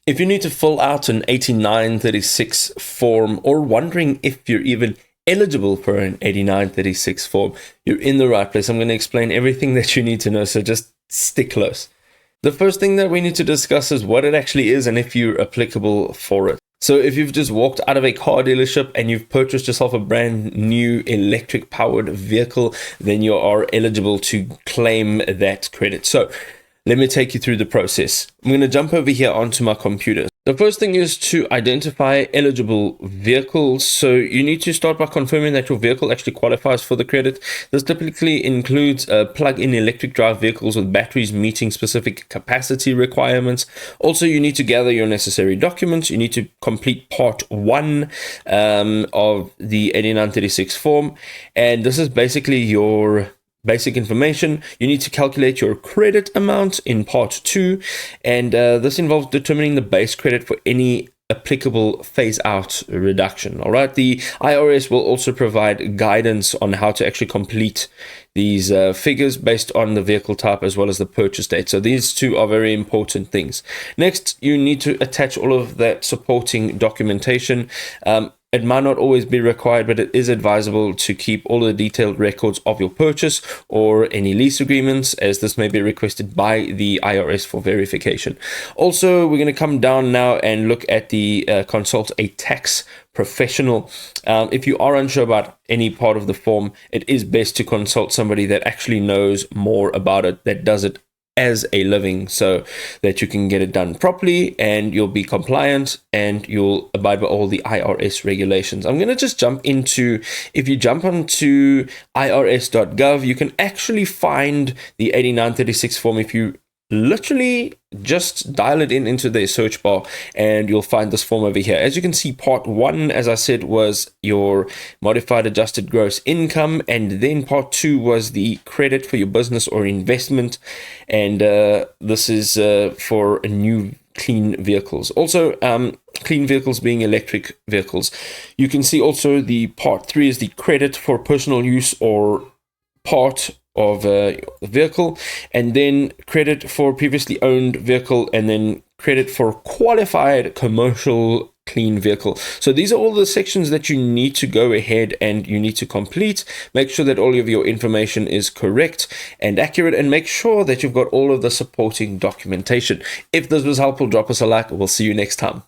If you need to fill out an 8936 form or wondering if you're even eligible for an 8936 form, you're in the right place. I'm going to explain everything that you need to know, so just stick close. The first thing that we need to discuss is what it actually is and if you're applicable for it. So if you've just walked out of a car dealership and you've purchased yourself a brand new electric powered vehicle, then you are eligible to claim that credit. So let me take you through the process. I'm going to jump over here onto my computer. The first thing is to identify eligible vehicles. So you need to start by confirming that your vehicle actually qualifies for the credit. This typically includes plug-in electric drive vehicles with batteries meeting specific capacity requirements. Also, you need to gather your necessary documents. You need to complete part 1 of the 8936 form. And this is basically your basic information. You need to calculate your credit amount in part 2, and this involves determining the base credit for any applicable phase out reduction. All right, the IRS will also provide guidance on how to actually complete these figures based on the vehicle type as well as the purchase date. So these two are very important things. Next, you need to attach all of that supporting documentation. It might not always be required, but it is advisable to keep all the detailed records of your purchase or any lease agreements, as this may be requested by the IRS for verification. Also, we're going to come down now and look at the consult a tax professional. If you are unsure about any part of the form, it is best to consult somebody that actually knows more about it, that does it as a living, so that you can get it done properly and you'll be compliant and you'll abide by all the IRS regulations. I'm going to just jump into, if you jump onto irs.gov, you can actually find the 8936 form if you literally just dial it into the search bar, and you'll find this form over here. As you can see, part 1, as I said, was your modified adjusted gross income, and then part 2 was the credit for your business or investment, and this is for new clean vehicles. Also, clean vehicles being electric vehicles. You can see also the part 3 is the credit for personal use or part of a vehicle, and then credit for previously owned vehicle, and then credit for qualified commercial clean vehicle. So these are all the sections that you need to go ahead and you need to complete. Make sure that all of your information is correct and accurate, and make sure that you've got all of the supporting documentation. If this was helpful, drop us a like. We'll see you next time.